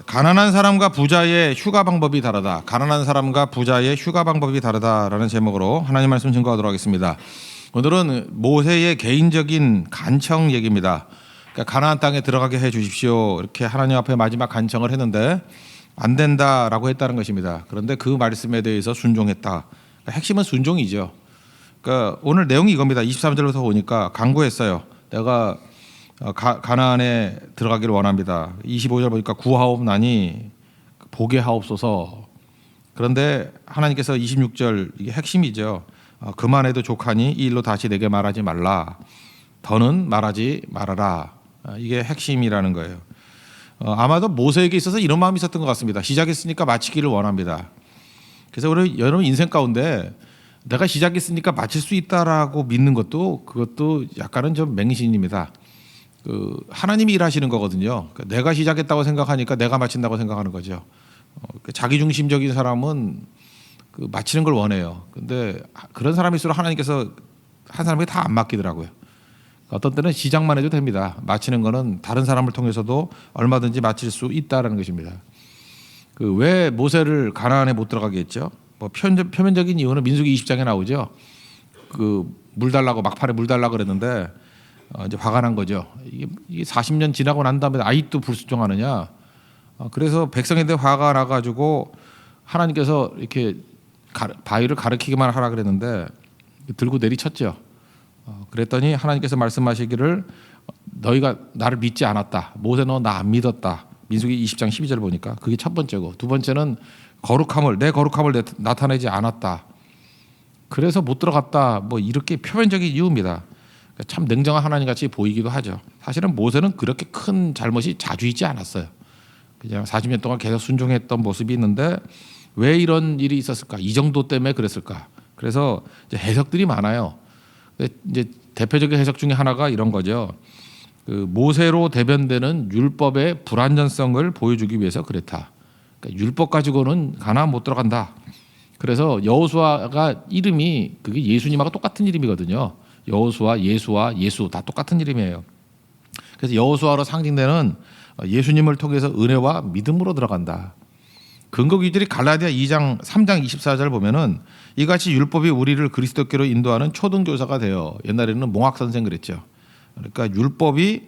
가난한 사람과 부자의 휴가 방법이 다르다. 가난한 사람과 부자의 휴가 방법이 다르다라는 제목으로 하나님 말씀 증거하도록 하겠습니다. 오늘은 모세의 개인적인 간청 얘기입니다. 그러니까 가나안 땅에 들어가게 해 주십시오. 이렇게 하나님 앞에 마지막 간청을 했는데 안 된다라고 했다는 것입니다. 그런데 그 말씀에 대해서 순종했다. 그러니까 핵심은 순종이죠. 그러니까 오늘 내용이 이겁니다. 23절부터 보니까 강구했어요. 내가 가나안에 들어가기를 원합니다. 25절 보니까 구하옵나니 보게 하옵소서. 그런데 하나님께서 26절 이게 핵심이죠. 그만해도 족하니 이 일로 다시 내게 말하지 말라. 더는 말하지 말아라. 이게 핵심이라는 거예요. 아마도 모세에게 있어서 이런 마음이 있었던 것 같습니다. 시작했으니까 마치기를 원합니다. 그래서 우리 여러분 인생 가운데 내가 시작했으니까 마칠 수 있다라고 믿는 것도 그것도 약간은 좀 맹신입니다. 하나님이 일하시는 거거든요. 내가 시작했다고 생각하니까 내가 마친다고 생각하는 거죠. 자기중심적인 사람은 마치는 걸 원해요. 근데 그런 사람일수록 하나님께서 한 사람에게 다 안 맡기더라고요. 어떤 때는 시작만 해도 됩니다. 마치는 거는 다른 사람을 통해서도 얼마든지 마칠 수 있다라는 것입니다. 왜 모세를 가나안에 못 들어가게 했죠? 뭐 표면적인 이유는 민수기 20장에 나오죠. 물 달라고 막판에 물 달라고 그랬는데 이제 화가 난 거죠. 이게 40년 지나고 난 다음에 아직도 불순종하느냐. 그래서 백성에 대해 화가 나가지고 하나님께서 이렇게 바위를 가리키기만 하라 그랬는데 들고 내리쳤죠. 그랬더니 하나님께서 말씀하시기를 너희가 나를 믿지 않았다. 모세 너 나 안 믿었다. 민수기 20장 12절 보니까 그게 첫 번째고, 두 번째는 내 거룩함을 나타내지 않았다. 그래서 못 들어갔다. 뭐 이렇게 표면적인 이유입니다. 참 냉정한 하나님 같이 보이기도 하죠. 사실은 모세는 그렇게 큰 잘못이 자주 있지 않았어요. 그냥 40년 동안 계속 순종했던 모습이 있는데 왜 이런 일이 있었을까? 이 정도 때문에 그랬을까? 그래서 이제 해석들이 많아요. 이제 대표적인 해석 중에 하나가 이런 거죠. 모세로 대변되는 율법의 불완전성을 보여주기 위해서 그랬다. 그러니까 율법 가지고는 가나안 못 들어간다. 그래서 여호수아가 이름이 그게 예수님하고 똑같은 이름이거든요. 여호수아, 예수 다 똑같은 이름이에요. 그래서 여호수아로 상징되는 예수님을 통해서 은혜와 믿음으로 들어간다. 근거 기준이 갈라디아 2장 3장 24절 보면은 이같이 율법이 우리를 그리스도께로 인도하는 초등교사가 되어, 옛날에는 몽학 선생 그랬죠. 그러니까 율법이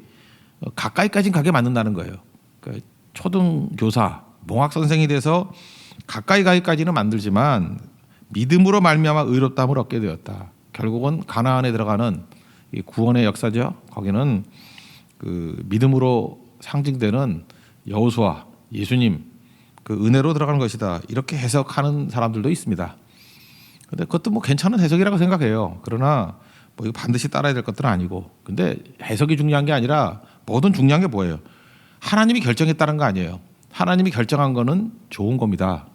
가까이까지 가게 만든다는 거예요. 그러니까 초등교사, 몽학 선생이 돼서 가까이 가기까지는 만들지만 믿음으로 말미암아 의롭다함을 얻게 되었다. 결국은 가나안에 들어가는 이 구원의 역사죠. 거기는 믿음으로 상징되는 여호수아, 예수님 은혜로 들어가는 것이다. 이렇게 해석하는 사람들도 있습니다. 근데 그것도 뭐 괜찮은 해석이라고 생각해요. 그러나 뭐 이거 반드시 따라야 될 것들은 아니고. 근데 해석이 중요한 게 아니라 뭐든 중요한 게 뭐예요? 하나님이 결정했다는 거 아니에요. 하나님이 결정한 거는 좋은 겁니다.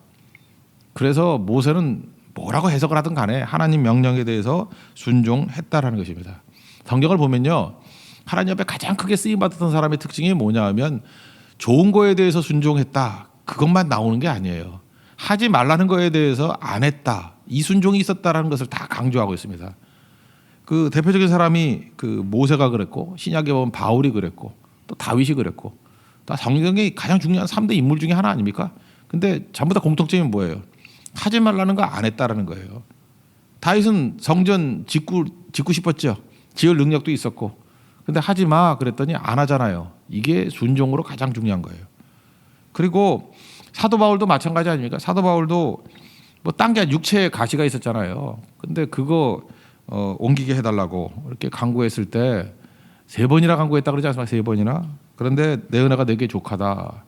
그래서 모세는 뭐라고 해석을 하든 간에 하나님 명령에 대해서 순종했다라는 것입니다. 성경을 보면요, 하나님 앞에 가장 크게 쓰임 받았던 사람의 특징이 뭐냐 하면 좋은 거에 대해서 순종했다, 그것만 나오는 게 아니에요. 하지 말라는 거에 대해서 안 했다, 이 순종이 있었다라는 것을 다 강조하고 있습니다. 대표적인 사람이 모세가 그랬고, 신약에 보면 바울이 그랬고, 또 다윗이 그랬고, 다 성경의 가장 중요한 3대 인물 중에 하나 아닙니까? 근데 전부 다 공통점이 뭐예요? 하지 말라는 거 안 했다라는 거예요. 다윗은 성전 짓고 싶었죠. 지을 능력도 있었고. 근데 하지 마 그랬더니 안 하잖아요. 이게 순종으로 가장 중요한 거예요. 그리고 사도 바울도 마찬가지 아닙니까? 사도 바울도 뭐 딴 게 육체에 가시가 있었잖아요. 근데 그거 옮기게 해달라고 이렇게 간구했을 때 3번이나 간구했다 그러지 않습니까? 3번이나. 그런데 내 은혜가 내게 족하다.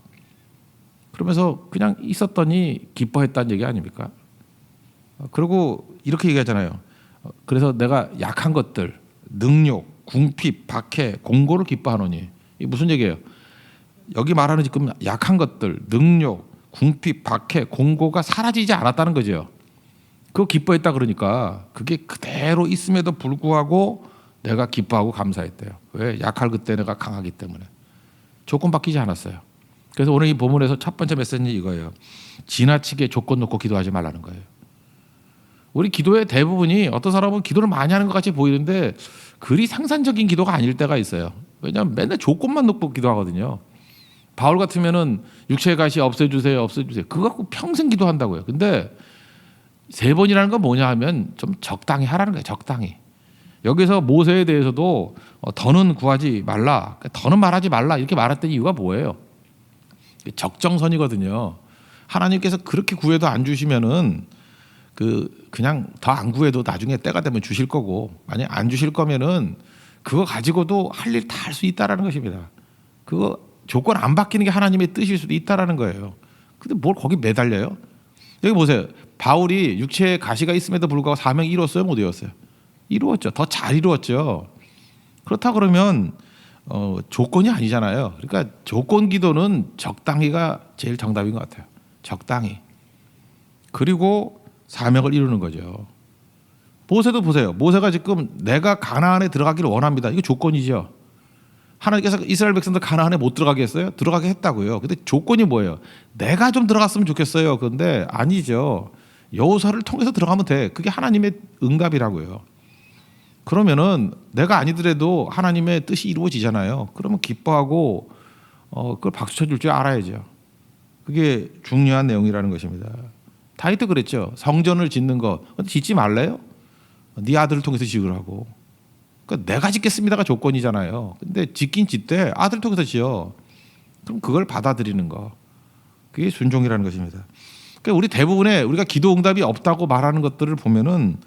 그러면서 그냥 있었더니 기뻐했다는 얘기 아닙니까? 그리고 이렇게 얘기하잖아요. 그래서 내가 약한 것들, 능욕, 궁핍, 박해, 공고를 기뻐하노니. 이게 무슨 얘기예요? 여기 말하는 지금 약한 것들, 능욕, 궁핍, 박해, 공고가 사라지지 않았다는 거죠. 그거 기뻐했다 그러니까 그게 그대로 있음에도 불구하고 내가 기뻐하고 감사했대요. 왜? 약할 그때 내가 강하기 때문에. 조건 바뀌지 않았어요. 그래서 오늘 이 본문에서 첫 번째 메시지는 이거예요. 지나치게 조건 놓고 기도하지 말라는 거예요. 우리 기도의 대부분이 어떤 사람은 기도를 많이 하는 것 같이 보이는데 그리 생산적인 기도가 아닐 때가 있어요. 왜냐하면 맨날 조건만 놓고 기도하거든요. 바울 같으면은 육체의 가시 없애주세요, 없애주세요. 그거 갖고 평생 기도한다고요. 근데 3번이라는 건 뭐냐 하면 좀 적당히 하라는 거예요. 적당히. 여기서 모세에 대해서도 더는 구하지 말라, 더는 말하지 말라 이렇게 말했던 이유가 뭐예요? 적정선이거든요. 하나님께서 그렇게 구해도 안 주시면은 그냥 더 안 구해도 나중에 때가 되면 주실 거고, 만약 안 주실 거면은 그거 가지고도 할 일 다 할 수 있다라는 것입니다. 그거 조건 안 바뀌는 게 하나님의 뜻일 수도 있다라는 거예요. 근데 뭘 거기 매달려요? 여기 보세요. 바울이 육체에 가시가 있음에도 불구하고 사명이 이루었어요, 못 이루었어요? 이루었죠. 더 잘 이루었죠. 그렇다 그러면 조건이 아니잖아요. 그러니까 조건 기도는 적당히가 제일 정답인 것 같아요. 적당히. 그리고 사명을 이루는 거죠. 모세도 보세요. 모세가 지금 내가 가나안에 들어가기를 원합니다. 이거 조건이죠. 하나님께서 이스라엘 백성들 가나안에 못 들어가게 했어요? 들어가게 했다고요. 근데 조건이 뭐예요? 내가 좀 들어갔으면 좋겠어요. 그런데 아니죠. 여호수아를 통해서 들어가면 돼. 그게 하나님의 응답이라고요. 그러면은 내가 아니더라도 하나님의 뜻이 이루어지잖아요. 그러면 기뻐하고 그걸 박수 쳐줄 줄 알아야죠. 그게 중요한 내용이라는 것입니다. 다윗도 그랬죠. 성전을 짓는 거 짓지 말래요? 네 아들을 통해서 지으라고. 그러니까 내가 짓겠습니다가 조건이잖아요. 근데 짓긴 짓되 아들 통해서 지어. 그럼 그걸 받아들이는 거. 그게 순종이라는 것입니다. 그러니까 우리 대부분의 우리가 기도 응답이 없다고 말하는 것들을 보면은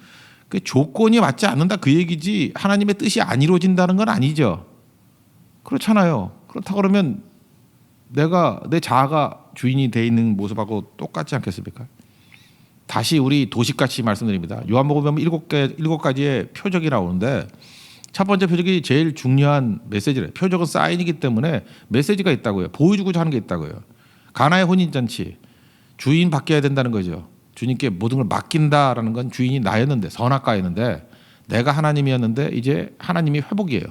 그 조건이 맞지 않는다 그 얘기지 하나님의 뜻이 안 이루어진다는 건 아니죠. 그렇잖아요. 그렇다 그러면 내가 내 자아가 주인이 돼 있는 모습하고 똑같지 않겠습니까? 다시 우리 도식같이 말씀드립니다. 요한복음 보면 7가지의 표적이 나오는데 첫 번째 표적이 제일 중요한 메시지래요. 표적은 사인이기 때문에 메시지가 있다고요. 보여주고자 하는 게 있다고요. 가나의 혼인잔치. 주인 바뀌어야 된다는 거죠. 주님께 모든 걸 맡긴다라는 건 주인이 나였는데 선악과였는데 내가 하나님이었는데 이제 하나님이 회복이에요.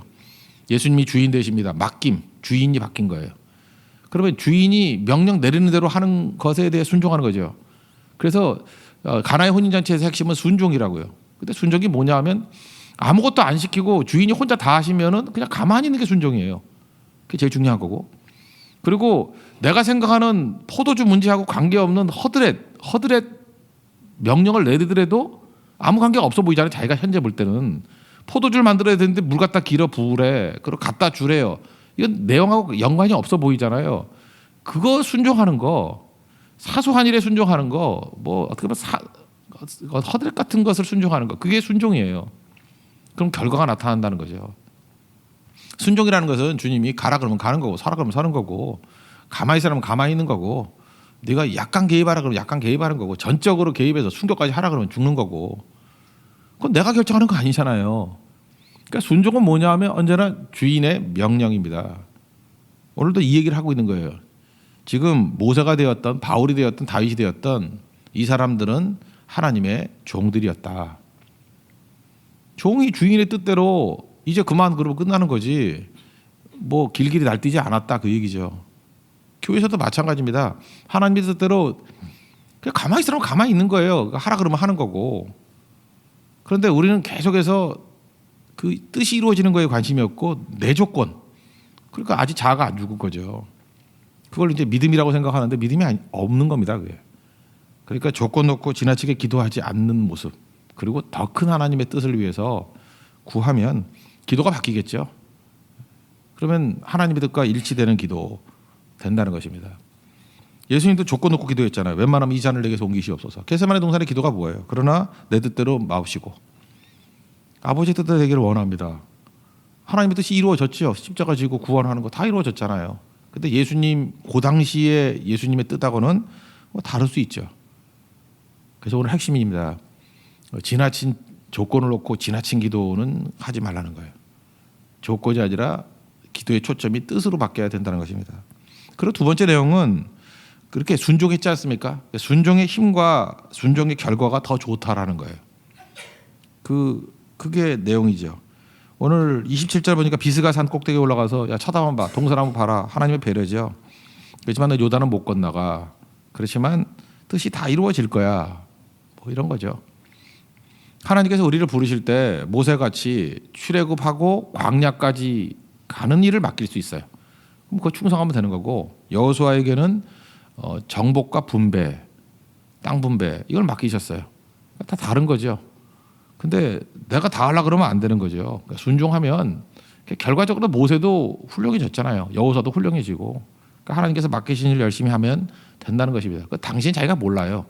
예수님이 주인 되십니다. 맡김. 주인이 바뀐 거예요. 그러면 주인이 명령 내리는 대로 하는 것에 대해 순종하는 거죠. 그래서 가나의 혼인잔치에서 핵심은 순종이라고요. 근데 순종이 뭐냐 하면 아무것도 안 시키고 주인이 혼자 다 하시면은 그냥 가만히 있는 게 순종이에요. 그게 제일 중요한 거고. 그리고 내가 생각하는 포도주 문제하고 관계없는 허드렛 명령을 내리더라도 아무 관계가 없어 보이잖아요. 자기가 현재 볼 때는 포도주를 만들어야 되는데 물 갖다 길어 부으래. 그리고 갖다 주래요. 이건 내용하고 연관이 없어 보이잖아요. 그거 순종하는 거, 사소한 일에 순종하는 거, 뭐 어떻게 보면 허드렛 같은 것을 순종하는 거, 그게 순종이에요. 그럼 결과가 나타난다는 거죠. 순종이라는 것은 주님이 가라 그러면 가는 거고 서라 그러면 서는 거고 가만히 있으라면 가만히 있는 거고 네가 약간 개입하라 그러면 약간 개입하는 거고 전적으로 개입해서 순교까지 하라 그러면 죽는 거고 그건 내가 결정하는 거 아니잖아요. 그러니까 순종은 뭐냐 하면 언제나 주인의 명령입니다. 오늘도 이 얘기를 하고 있는 거예요. 지금 모세가 되었던 바울이 되었던 다윗이 되었던 이 사람들은 하나님의 종들이었다. 종이 주인의 뜻대로 이제 그만 그러고 끝나는 거지 뭐 길길이 날뛰지 않았다 그 얘기죠. 교회에서도 마찬가지입니다. 하나님의 뜻대로 그냥 가만히 있으라면 가만히 있는 거예요. 하라 그러면 하는 거고. 그런데 우리는 계속해서 그 뜻이 이루어지는 거에 관심이 없고 내 조건. 그러니까 아직 자아가 안 죽은 거죠. 그걸 이제 믿음이라고 생각하는데 믿음이 없는 겁니다. 그게. 그러니까 조건 놓고 지나치게 기도하지 않는 모습. 그리고 더 큰 하나님의 뜻을 위해서 구하면 기도가 바뀌겠죠. 그러면 하나님의 뜻과 일치되는 기도 된다는 것입니다. 예수님도 조건 놓고 기도했잖아요. 웬만하면 이 잔을 내게서 옮기시옵소서. 겟세마네 동산의 기도가 뭐예요? 그러나 내 뜻대로 마옵시고 아버지 뜻대로 되기를 원합니다. 하나님의 뜻이 이루어졌죠. 십자가 지고 구원하는 거 다 이루어졌잖아요. 근데 예수님 그 당시에 예수님의 뜻하고는 뭐 다를 수 있죠. 그래서 오늘 핵심입니다. 지나친 조건을 놓고 지나친 기도는 하지 말라는 거예요. 조건이 아니라 기도의 초점이 뜻으로 바뀌어야 된다는 것입니다. 그리고 두 번째 내용은 그렇게 순종했지 않습니까? 순종의 힘과 순종의 결과가 더 좋다라는 거예요. 그게 내용이죠. 오늘 27절 보니까 비스가 산 꼭대기에 올라가서 야 쳐다만 봐. 동서나무 봐라. 하나님의 배려죠. 그렇지만 너 요단은 못 건너가. 그렇지만 뜻이 다 이루어질 거야. 뭐 이런 거죠. 하나님께서 우리를 부르실 때 모세같이 출애굽하고 광야까지 가는 일을 맡길 수 있어요. 그럼 그거 충성하면 되는 거고 여호수아에게는 정복과 분배, 땅 분배 이걸 맡기셨어요. 다 다른 거죠. 근데 내가 다 하려 그러면 안 되는 거죠. 그러니까 순종하면 결과적으로 모세도 훌륭해졌잖아요. 여호수아도 훌륭해지고. 그러니까 하나님께서 맡기신 일 열심히 하면 된다는 것입니다. 당신 자기가 몰라요.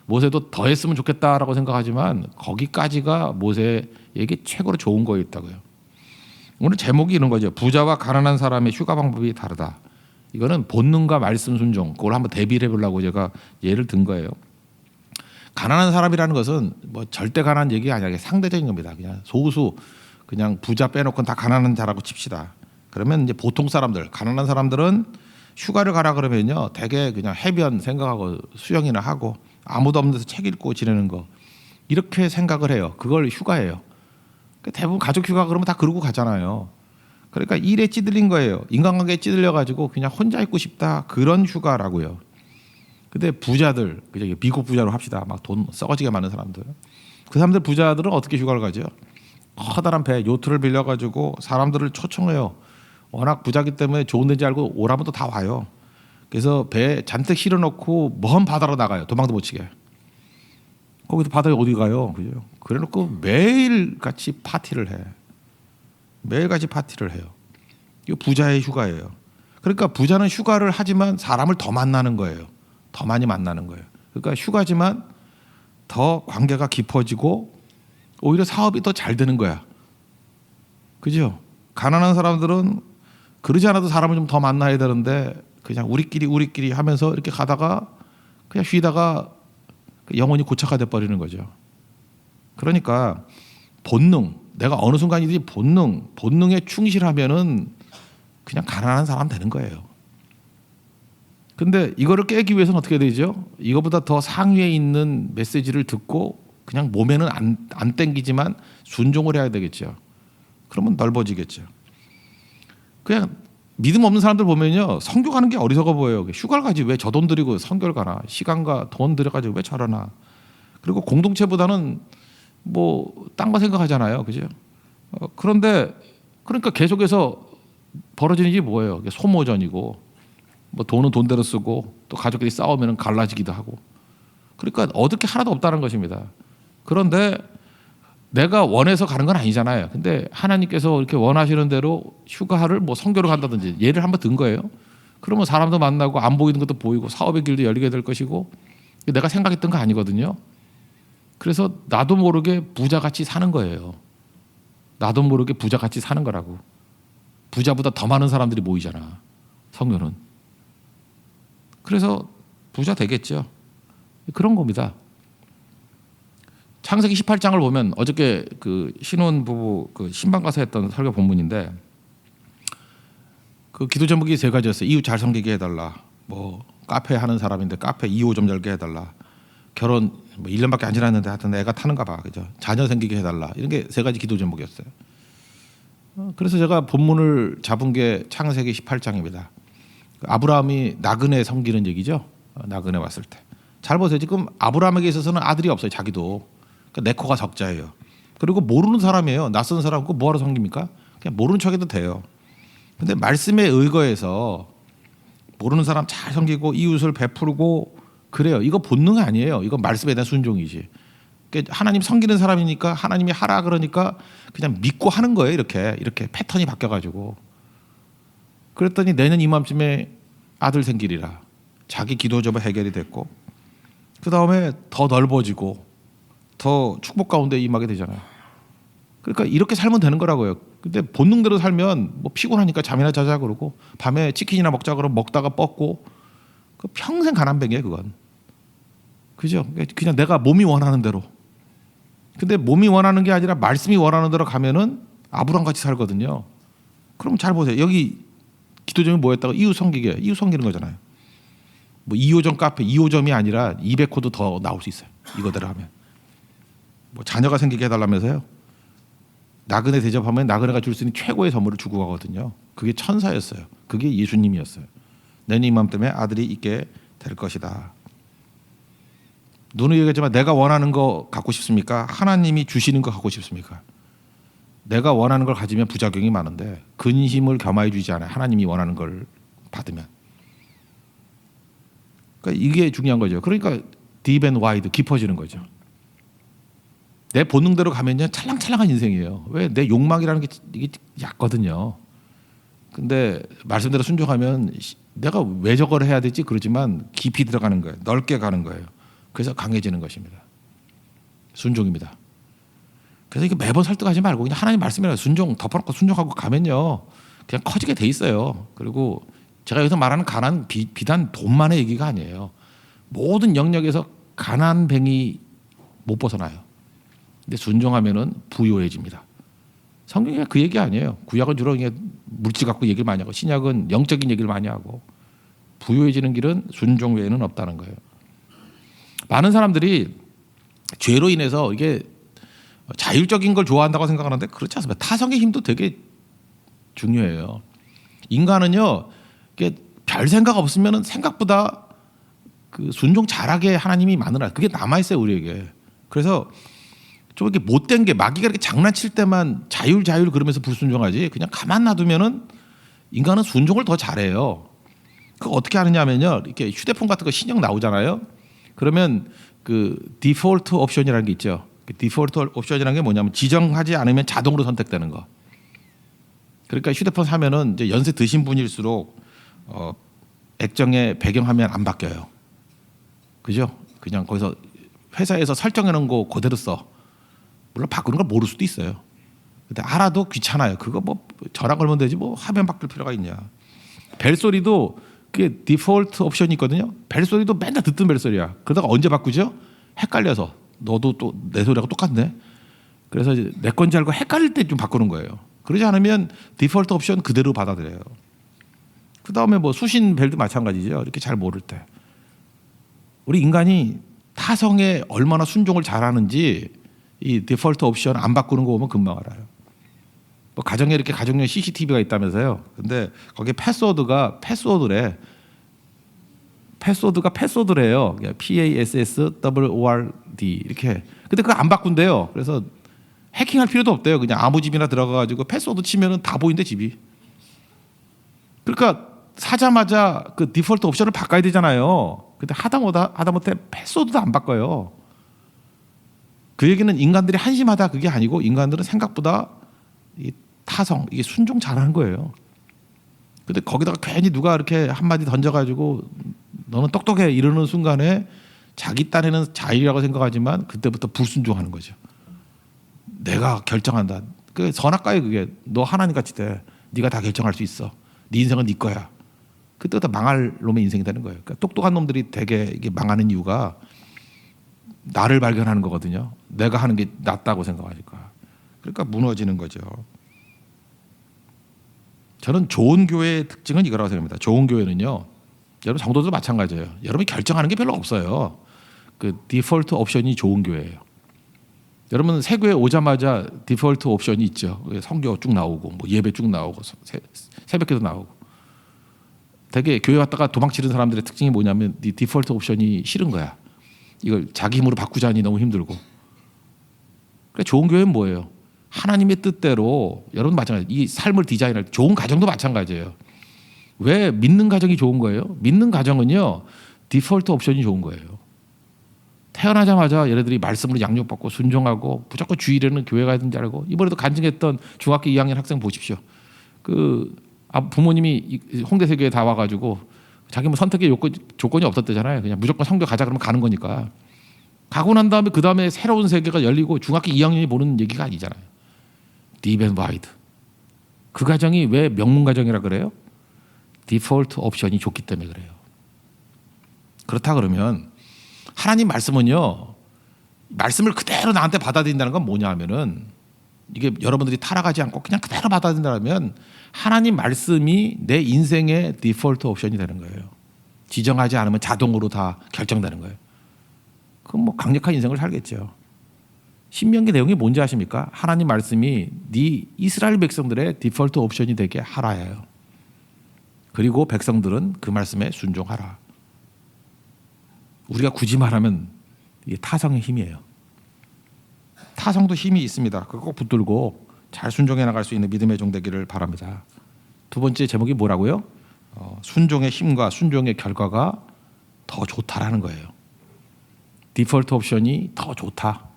모세도 더 했으면 좋겠다라고 생각하지만 거기까지가 모세에게 최고로 좋은 거였다고요. 오늘 제목이 이런 거죠. 부자와 가난한 사람의 휴가 방법이 다르다. 이거는 본능과 말씀 순종, 그걸 한번 대비를 해보려고 제가 예를 든 거예요. 가난한 사람이라는 것은 뭐 절대 가난한 얘기가 아니라 상대적인 겁니다. 그냥 소수, 그냥 부자 빼놓고 다 가난한 자라고 칩시다. 그러면 이제 보통 사람들, 가난한 사람들은 휴가를 가라 그러면요, 대개 그냥 해변 생각하고 수영이나 하고 아무도 없는 데서 책 읽고 지내는 거 이렇게 생각을 해요. 그걸 휴가예요. 대부분 가족 휴가 그러면 다 그러고 가잖아요. 그러니까 일에 찌들린 거예요. 인간관계에 찌들려 가지고 그냥 혼자 있고 싶다, 그런 휴가라고요. 근데 부자들, 미국 부자로 합시다. 막 돈 썩어지게 많은 사람들. 그 사람들 부자들은 어떻게 휴가를 가죠? 커다란 배, 요트를 빌려 가지고 사람들을 초청해요. 워낙 부자기 때문에 좋은 데인지 알고 오라면 또 다 와요. 그래서 배에 잔뜩 실어놓고 먼 바다로 나가요. 도망도 못 치게. 거기서 바다에 어디 가요? 그죠? 그래놓고 매일 같이 파티를 해. 매일같이 파티를 해요. 이거 부자의 휴가예요. 그러니까 부자는 휴가를 하지만 사람을 더 만나는 거예요. 더 많이 만나는 거예요. 그러니까 휴가지만 더 관계가 깊어지고 오히려 사업이 더 잘 되는 거야. 그죠? 가난한 사람들은 그러지 않아도 사람을 좀 더 만나야 되는데 그냥 우리끼리 하면서 이렇게 가다가 그냥 쉬다가 영혼이 고착화 돼 버리는 거죠. 그러니까 본능, 내가 어느 순간이든지 본능에 충실하면은 그냥 가난한 사람 되는 거예요. 근데 이거를 깨기 위해서는 어떻게 되죠? 이거보다 더 상위에 있는 메시지를 듣고 그냥 몸에는 안 땡기지만 순종을 해야 되겠죠. 그러면 넓어지겠죠. 그냥 믿음 없는 사람들 보면요, 선교 가는 게 어리석어 보여요. 휴가를 가지 왜 저 돈 들이고 선교를 가나? 시간과 돈 들여가지고 왜 저러나? 그리고 공동체보다는 뭐 딴 거 생각하잖아요, 그죠? 그런데 그러니까 계속해서 벌어지는 일이 뭐예요? 소모전이고, 뭐 돈은 돈대로 쓰고, 또 가족끼리 싸우면 갈라지기도 하고. 그러니까 얻을 게 하나도 없다는 것입니다. 그런데 내가 원해서 가는 건 아니잖아요. 근데 하나님께서 이렇게 원하시는 대로 휴가를 뭐 선교를 간다든지 예를 한번 든 거예요. 그러면 사람도 만나고 안 보이는 것도 보이고 사업의 길도 열리게 될 것이고, 내가 생각했던 거 아니거든요. 그래서 나도 모르게 부자같이 사는 거예요. 나도 모르게 부자같이 사는 거라고. 부자보다 더 많은 사람들이 모이잖아, 성교는. 그래서 부자 되겠죠. 그런 겁니다. 창세기 18장을 보면 어저께 그 신혼부부 그 신방 가서 했던 설교 본문인데, 그 기도 제목이 세 가지였어요. 이웃 잘 섬기게 해달라. 뭐 카페 하는 사람인데 카페 2호 좀 열게 해달라. 결혼 뭐 1년밖에 안 지났는데 하여튼 애가 타는가 봐. 그죠? 자녀 생기게 해달라. 이런 게 세 가지 기도 제목이었어요. 그래서 제가 본문을 잡은 게 창세기 18장입니다. 아브라함이 나그네 섬기는 얘기죠. 나그네 왔을 때. 잘 보세요. 지금 아브라함에게 있어서는 아들이 없어요. 자기도. 그러니까 네코가 적자예요. 그리고 모르는 사람이에요. 낯선 사람. 그거 뭐하러 섬깁니까? 그냥 모르는 척해도 돼요. 근데 말씀에 의거해서 모르는 사람 잘 섬기고 이웃을 베풀고 그래요. 이거 본능 아니에요. 이거 말씀에 대한 순종이지. 그러니까 하나님 섬기는 사람이니까 하나님이 하라 그러니까 그냥 믿고 하는 거예요. 이렇게 패턴이 바뀌어가지고. 그랬더니 내년 이맘쯤에 아들 생기리라. 자기 기도 제목 해결이 됐고, 그 다음에 더 넓어지고 더 축복 가운데 임하게 되잖아요. 그러니까 이렇게 살면 되는 거라고요. 근데 본능대로 살면 뭐 피곤하니까 잠이나 자자 그러고 밤에 치킨이나 먹자 그러면 먹다가 뻗고, 그 평생 가난뱅이에요, 그건. 그죠? 그냥 내가 몸이 원하는 대로. 근데 몸이 원하는 게 아니라 말씀이 원하는 대로 가면은 아브람 같이 살거든요. 그럼 잘 보세요. 여기 기도 제목이 뭐였다고? 이웃 섬기게. 이웃 섬기는 거잖아요. 뭐 2호점 카페 2호점이 아니라 200호도 더 나올 수 있어요. 이거대로 하면. 뭐 자녀가 생기게 해달라면서요. 나그네 대접하면 나그네가 줄 수 있는 최고의 선물을 주고 가거든요. 그게 천사였어요. 그게 예수님이었어요. 내년 이맘때문에 아들이 있게 될 것이다. 누누이 얘기했지만 내가 원하는 거 갖고 싶습니까? 하나님이 주시는 거 갖고 싶습니까? 내가 원하는 걸 가지면 부작용이 많은데 근심을 겸하여 주지 않아요. 하나님이 원하는 걸 받으면. 그러니까 이게 중요한 거죠. 그러니까 deep and wide 깊어지는 거죠. 내 본능대로 가면요 찰랑찰랑한 인생이에요. 왜? 내 욕망이라는 게 이게 얕거든요. 근데 말씀대로 순종하면 내가 왜 저걸 해야 되지 그러지만 깊이 들어가는 거예요. 넓게 가는 거예요. 그래서 강해지는 것입니다. 순종입니다. 그래서 이게 매번 설득하지 말고 그냥 하나님 말씀이라 순종 덮어놓고 순종하고 가면요 그냥 커지게 돼 있어요. 그리고 제가 여기서 말하는 가난 비단 돈만의 얘기가 아니에요. 모든 영역에서 가난뱅이 못 벗어나요. 근데 순종하면은 부유해집니다. 성경이 그 얘기 아니에요. 구약은 주로 물질 갖고 얘기를 많이 하고 신약은 영적인 얘기를 많이 하고 부유해지는 길은 순종 외에는 없다는 거예요. 많은 사람들이 죄로 인해서 이게 자율적인 걸 좋아한다고 생각하는데 그렇지 않습니다. 타성의 힘도 되게 중요해요. 인간은요 이게 별 생각 없으면 생각보다 그 순종 잘하게 하나님이 마누라 그게 남아 있어요 우리에게. 그래서 좀 이렇게 못된 게 마귀가 이렇게 장난칠 때만 자율 그러면서 불순종하지 그냥 가만 놔두면은 인간은 순종을 더 잘해요. 그거 어떻게 하느냐면요 이렇게 휴대폰 같은 거 신형 나오잖아요. 그러면 그 디폴트 옵션이라는 게 있죠. 디폴트 옵션이라는 게 뭐냐면 지정하지 않으면 자동으로 선택되는 거. 그러니까 휴대폰 사면은 이제 연세 드신 분일수록 액정의 배경화면 안 바뀌어요. 그죠? 그냥 거기서 회사에서 설정해 놓은 거 그대로 써. 물론 바꾸는 걸 모를 수도 있어요. 근데 알아도 귀찮아요. 그거 뭐 전화 걸면 되지 뭐 화면 바뀔 필요가 있냐. 벨소리도 그게 디폴트 옵션이 있거든요. 벨소리도 맨날 듣던 벨소리야. 그러다가 언제 바꾸죠? 헷갈려서. 너도 또 내 소리하고 똑같네. 그래서 이제 내 건지 알고 헷갈릴 때 좀 바꾸는 거예요. 그러지 않으면 디폴트 옵션 그대로 받아들여요. 그 다음에 뭐 수신 벨도 마찬가지죠. 이렇게 잘 모를 때. 우리 인간이 타성에 얼마나 순종을 잘하는지 이 디폴트 옵션 안 바꾸는 거 보면 금방 알아요. 뭐 가정에 이렇게 가정용 CCTV가 있다면서요. 근데 거기에 패스워드가 패스워드래. 패스워드가 패스워드래요. PASSWORD 이렇게. 근데 그거 안 바꾼대요. 그래서 해킹할 필요도 없대요. 그냥 아무 집이나 들어가가지고 패스워드 치면은 다 보인대 집이. 그러니까 사자마자 그 디폴트 옵션을 바꿔야 되잖아요. 근데 하다못해 패스워드도 안 바꿔요. 그 얘기는 인간들이 한심하다 그게 아니고 인간들은 생각보다 이 타성 이게 순종 잘하는 거예요. 근데 거기다가 괜히 누가 이렇게 한마디 던져가지고 너는 똑똑해 이러는 순간에 자기 딴에는 자율이라고 생각하지만 그때부터 불순종하는 거죠. 내가 결정한다. 그 선악과에 그게 너 하나님 같이 돼. 네가 다 결정할 수 있어. 네 인생은 네 거야. 그때부터 망할 놈의 인생이 되는 거예요. 그러니까 똑똑한 놈들이 되게 이게 망하는 이유가 나를 발견하는 거거든요. 내가 하는 게 낫다고 생각하니까. 그러니까 무너지는 거죠. 저는 좋은 교회의 특징은 이거라고 생각합니다. 좋은 교회는요. 여러분 성도들도 마찬가지예요. 여러분이 결정하는 게 별로 없어요. 그 디폴트 옵션이 좋은 교회예요. 여러분 새 교회 오자마자 디폴트 옵션이 있죠. 성교 쭉 나오고 뭐 예배 쭉 나오고 새벽기도 나오고. 되게 교회 왔다가 도망치는 사람들의 특징이 뭐냐면 이 디폴트 옵션이 싫은 거야. 이걸 자기 힘으로 바꾸자니 너무 힘들고. 그러니까 좋은 교회는 뭐예요? 하나님의 뜻대로 여러분 마찬가지. 이 삶을 디자인할 때 좋은 가정도 마찬가지예요. 왜 믿는 가정이 좋은 거예요? 믿는 가정은요 디폴트 옵션이 좋은 거예요. 태어나자마자 얘네들이 말씀으로 양육받고 순종하고 무조건 주일에는 교회 가야 되는 줄 알고 이번에도 간증했던 중학교 2학년 학생 보십시오. 그 부모님이 홍대 세교에 다 와가지고 자기 뭐 선택의 조건이 없었대잖아요. 그냥 무조건 성교 가자 그러면 가는 거니까. 가고 난 다음에 그 다음에 새로운 세계가 열리고 중학교 2학년이 보는 얘기가 아니잖아요. Deep and wide. 그 가정이 왜 명문 가정이라 그래요? 디폴트 옵션이 좋기 때문에 그래요. 그렇다 그러면 하나님 말씀은요. 말씀을 그대로 나한테 받아들인다는 건 뭐냐 하면은 이게 여러분들이 타락하지 않고 그냥 그대로 받아들인다면 하나님 말씀이 내 인생의 디폴트 옵션이 되는 거예요. 지정하지 않으면 자동으로 다 결정되는 거예요. 그럼 뭐 강력한 인생을 살겠죠. 신명기 내용이 뭔지 아십니까? 하나님 말씀이 네 이스라엘 백성들의 디폴트 옵션이 되게 하라예요. 그리고 백성들은 그 말씀에 순종하라. 우리가 굳이 말하면 이게 타성의 힘이에요. 타성도 힘이 있습니다. 그거 꼭 붙들고 잘 순종해 나갈 수 있는 믿음의 종 되기를 바랍니다. 두 번째 제목이 뭐라고요? 순종의 힘과 순종의 결과가 더 좋다라는 거예요. 디폴트 옵션이 더 좋다.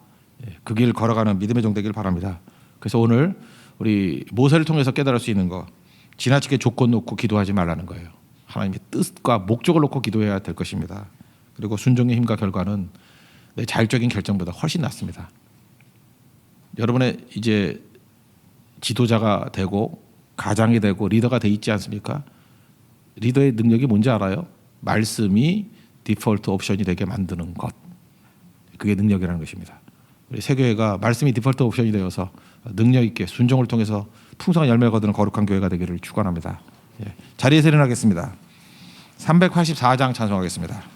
그 길 걸어가는 믿음의 종 되길 바랍니다. 그래서 오늘 우리 모세를 통해서 깨달을 수 있는 거, 지나치게 조건 놓고 기도하지 말라는 거예요. 하나님의 뜻과 목적을 놓고 기도해야 될 것입니다. 그리고 순종의 힘과 결과는 내 자율적인 결정보다 훨씬 낫습니다. 여러분의 이제 지도자가 되고 가장이 되고 리더가 돼 있지 않습니까? 리더의 능력이 뭔지 알아요? 말씀이 디폴트 옵션이 되게 만드는 것. 그게 능력이라는 것입니다. 우리 세교회가 말씀이 디폴트 옵션이 되어서 능력 있게 순종을 통해서 풍성한 열매를 거두는 거룩한 교회가 되기를 축원합니다. 자리에서 일어나겠습니다. 384장 찬송하겠습니다.